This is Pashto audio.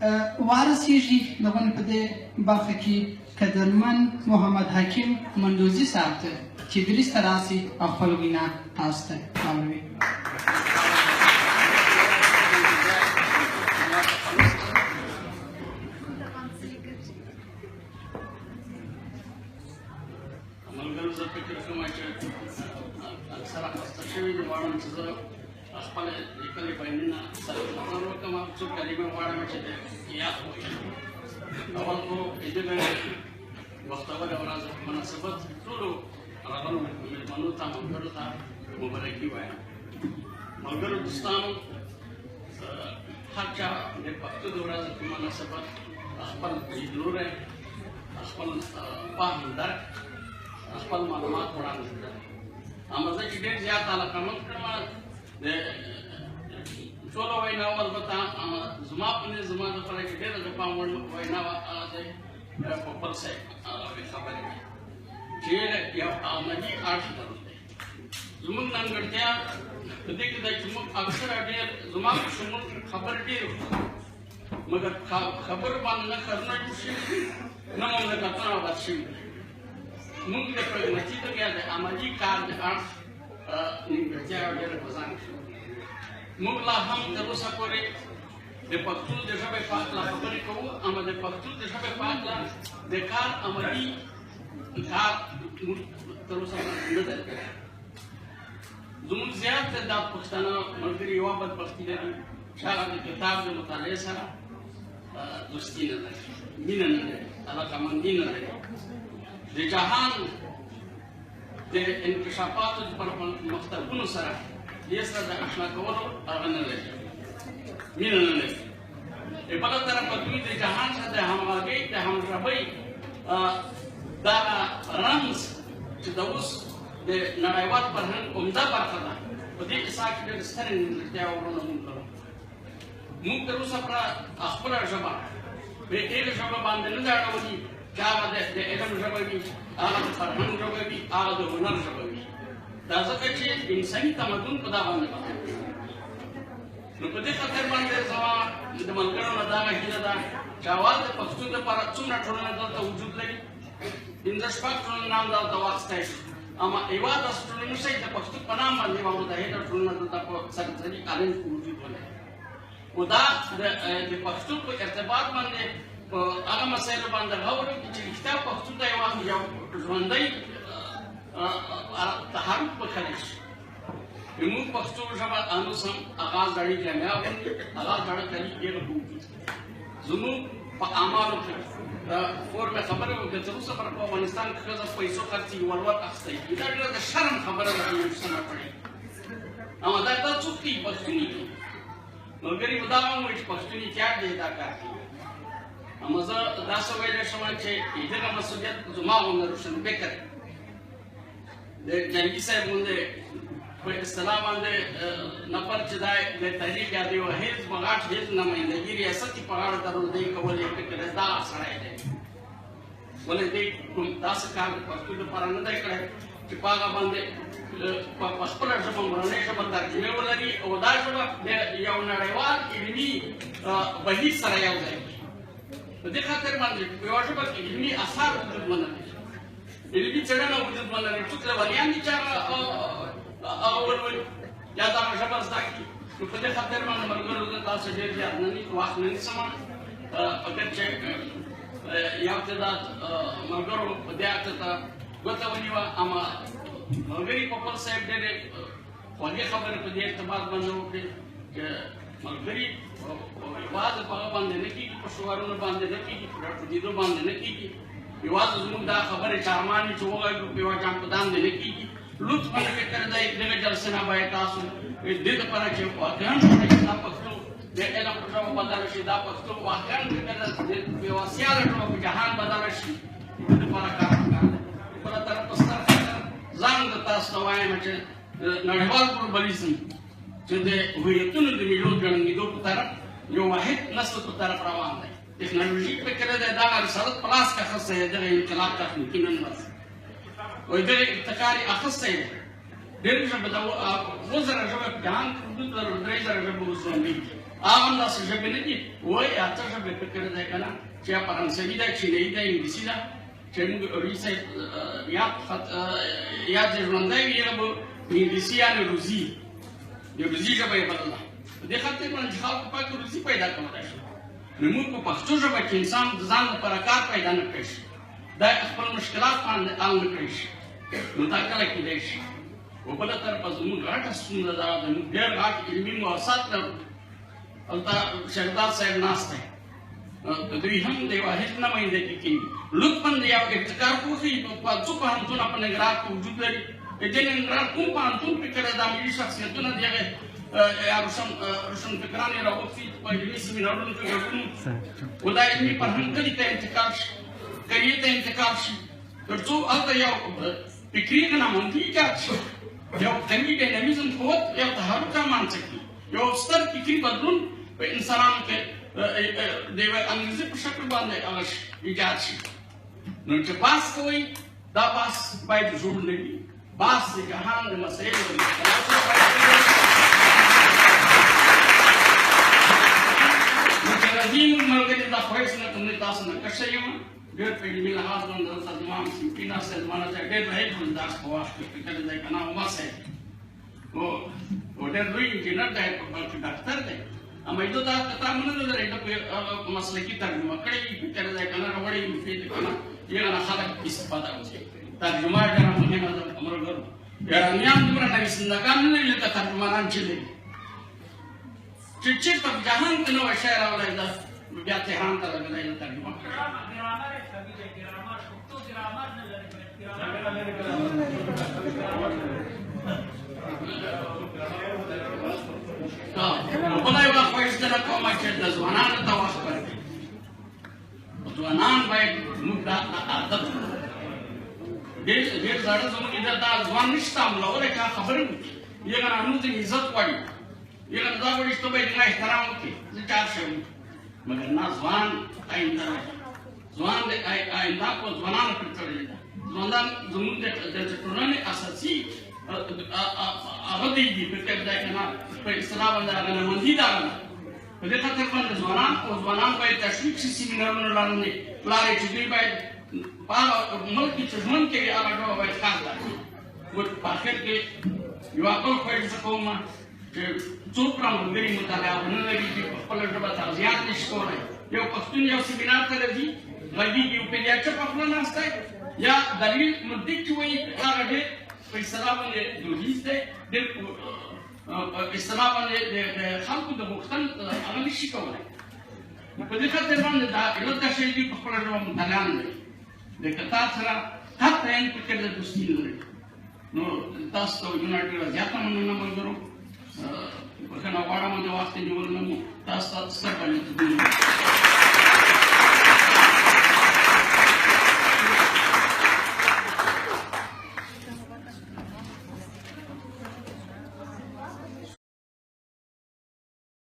وارثیږي دغه په دې برخه کې قدرمن محمد حکیم مندوزي صاحب ته چې دریس ته راسي او خپل وینا تاسو ته واوروي. ملګرو زه فکر کوم چې اکثره خسته شوي دي، غواړم چې زه خپل لیکلي بیانونه سره خبر وکړم او څو کلمې غواړم چې یاد وکړم. اول خو دغه وختوره ورځ په مناسبت ټولو راغلو مېلمنو ته ملګرو ته مبارکي وایم. ملګرو دوستانو، هر چا د پښتو د ورځې په مناسبت خپل لیدلوری، خپل فهم درک، خپل معلومات وړاندې کړل. اما زه چې ډېر زیات علاقه مند کړم د ټولو ویناوو، البته زما په نظر زما دپاره چې ډېره د پام وړ وینا وه هغه دی پوپل صاحب خبرې وې چې یو عملي اړخ درلودی. زموږ ځانګړتیا په دې کې ده چې موږ اکثره ډېر زما په شمول خبرې ډېرې وکړو، مګر خبرو باندې نه کارونه جوړ شوي دي نه مملکتونه آباد شوي دي. موږ د پرګماتي توګه د عملي کار د اړخ نیمګړتیا ډېره په ځان کې موږ لا هم تر اوسه پورې د پښتو د ژبې په اړه خبرې کوو، اما د پښتو د ژبې په اړه د کار عملي کار موږ تر اوسه نه دی کړی. زموږ زیات دا پښتانه ملګري یوه بدبختي لري چې هغه د کتاب د مطالعې سره دوستي نه لري، مینه نه لري، علاقهمندي نه لري. د جهان د انکشافاتو پر مکتبونو سره دې سره د اشنا کولو هغه نه لري، مینه نه لري. د بله طرفه دوی د جهان سره د همغږۍ د همژبۍ دغه رمز چې د اوس د نړیوال فرهنګ عمده برخه ده، په دې کیسه کې ډېرې سترې نیمګړتیاوې موږ لرو. موږ تر اوسه پر خپله ژبه په هغې ژبه باندې نه ده اړولي چې هغه د علم ژبه وي، هغه د فرهنګ ژبه وي، هغه د هنر ژبه وي. دا ځکه چې انساني تمدن په دا باندې بدل شوی. نو په دې خاطر باندې زما د ملګرو نه دغه هیله ده چې اول د پښتو دپاره څومره ټولنه دلته وجود لري، پنځه شپږ ټولنه هم دلته واخیستی شي، اما یوه داسې ټولنه شي د پښتو په نام باندې یوه متحده ټولنه دلته په سراسري عالم کې وجود ولري. خو دا د پښتو په ارتباط باندې په هغه مسایلو باندې غور وکړي چې رښتیا پښتو ته یو ژوندی تحرک پکړی شي. زموږ پښتو ژبه اوس هم هغه زړې جامعه غوندې هغه زړه کلي ډېره موجود. زموږ په اعمالو کې فور مې خبرې وکړې چې اوس پر په افغانستان کې ښځه پیسو خرڅي ولور اخیستی، دا ډېره د شرم خبره ده چې موږ څه نه کړې. اما دا څوک کوي؟ پښتوني کوي. ملګري به دا هم وایي چې پښتوني تیار دی دا کار کوي. اما زه داسې ویلی شم چې دغه مسؤلیت زما غوندې روشنفکر د جنګي صاحب غوندې په اصطلاح باندې نفر چې دا د تحریک یا د یوه حزب غټ حزب نمایندګي ریاست یې په غاړه درلودی کولی فکر دا سړی دی. ولې دی کوم داسې کار د پښتو دپاره نه دی کړی چې په هغه باندې په خپله ژبه مورنۍ ژبه ترجمې ولري او دا ژبه د یو نړیوال علمي بهیر سره یو ځای کړي. په دې خاطر باندې په یوه ژبه کې علمي اثار وجود ولري، علمي څېړنه وجود ولري، څوک لیونیان دي چې هغه ولولي یا دغه ژبه زده کړي. نو په دې خاطر باندې ملګرو زه تاسو ډېر زیات وخت نه نیسم، فقط چې یو تعداد ملګرو په دې هکله ته ګوته ونیوه. اما ملګري پوپل صاحب ډېرې خوږې خبرې په دې ارتباط باندې وکړې چې ملګري یوازې په هغه باندې نه کېږي، په شعارونو باندې نه کېږي، په راټوکېدو باندې نه کېږي، یوازې زموږ دا خبرې چارمان چې وغږو په یوه چامپدان دې نه کېږي. لطف فکر دی دغه جلسې نه باید تاسو دې دپاره چې واقعا دا پښتو د علم په ژبه بدله شي، دا پښتو واقعا د یوه سیاله ژبه په جهان بدله شي، دې دپاره کار پکار دی. بله طرف په ستر خطر ځان د تاسو ته وایم چې نړیوال ګلوبلیزم چې د هویتونو د ملو ګړنګېدو په طرف یو واحد نسل په طرف روان دی. ټکنالوژیک فکر دی دغه رسالت په لاس کې اخیستی دی، دغه انقلاب تخنیکي نن ورځ وایي دغه ابتکار یې اخیستی دی. ډېرې ژبې د 2000 ژبې په جهان کې حدود لرو، 3000 ژبې اوس ژوندۍ دي. هغه داسې ژبې نه دي وایي اته ژبې فکر دی که نه چې یا فرانسوي ده چینایي ده انګلیسي ده چې موږ روي صاحب یاد یې ژوندی وي هغه به انګلیسي یعنې روزي د روزي ژبه یې بدله په دې خاطر باندې چې خلکو پاکه روزي پیدا کولی شي نو موږ په پښتو ژبه کې انسان د ځان لپاره کار پیدا نه کړی شي دا خپل مشکلات باندې حل نه کړی شي نو دا کله کېدی شي و بله طرفه زموږ غټه ستونزه ده زموږ ډېر غټ علمي مؤسسات لرو هلته شهردار صاحب ناست دی دوی هم د یوه هېڅ نمایندګي کوي لطفا د یو ابتکار وښیي په څو پوهنتونه په ننګرهار کې وجود لري د دې ننګرهار کوم پوهنتون فکر دی دا ملي شخصیتونه د هغې روشنفکران یې راوغوښتي په علمي سیمینارونو کې ګډون و دا علمي فرهنګ کلي ته انتقال شي کلیې ته انتقال شي تر څو هلته یو فکري ناممکن ایجاد شي یو قوي ډینامیزم قوت یو تحرک رامنځته کړي یو ستر فکري بدلون په انسانانو کې د یوه انګیزې په شکل باندې هغه ایجاد شي نو چې بحث کوئ دا بحث باید جوړ نه وي بحث د جهان د مسایلو نو چې راځي موږ ملګري دا خواهش نه کوم تاسو نه کښه یم ډېر په علمي لحاظ باندې دلته زما صنفي ناست دی زما نه ډېر رهید هم درس په وخت کې فکر دی که نه عمر صاحب و ډېر لوی انجینر دی بلکې ډاکټر دی اما ایدو دا کتاب نه لري دا په مسلکي ترجمه کړی فکر دی که نه وړي مفید که نه یې نه خلک استفاده وکړي ترجمه ډېره مهمه ده ملګرو ایرانیان دومره نویسندګان نه لري لکه ترجمانان چې لري چې چېرته په جهان کې نوی شی راوړی ده بیا تهران ته لګېدی ده ترجمه کړی بله یوه خواهش دله کومه چې د ځوانانو ته وخت ورکړي ځوانان باید موږ دا عادت کړو ډېر زاړه زموږ دا ځوان نشي تعاملولی که خبرې وکړي هغه نه موږ ځینې عزت غواړي هغه دا غواړي چې ته باید زما احترام وکړې زه چار شی وکړم مګر نه ځوان آینده دی ځوان د آینده په ځوانانو پورې تړلې ده ځوانان زموږ د ټولنې اساسي هغه دی فکر دی که نه په اصطلاح باندې هغه نمایندګي ده هغه په دې خاطر باندې ځوانان باید تشویق شي سیمینارونو لارې چې دوی باید په هغه ملک کې چې ژوند کوي هغه ډول باید کار وکړي موږ په آخر کې یوه بل خواهش زه کوم چې څوک راملګري مطالعه ونه لري چې په خپله ژبه تغذیات نشي کولی یو پښتون یو سیمینار ته راځي غږېږي یو پلیاچه په خوله ناست دی یا دلیل منطق چې وایي هغه ډېر په اصطلاح باندې دودیز دی ډېر په اصطلاح باندې د خلکو د غوښتن هغه نشي کولی په دې خاطر باندې دا علت دا شی دوی په خپله ژبه مطالعه نه لري د کتاب سره حتی عین فکر د دوستي نه لري نو تاسو ته وجونه ډېره زیاته مننه ملګرو بخښنه غواړم د وخت نیول نه مو تاسو ته ستر باندې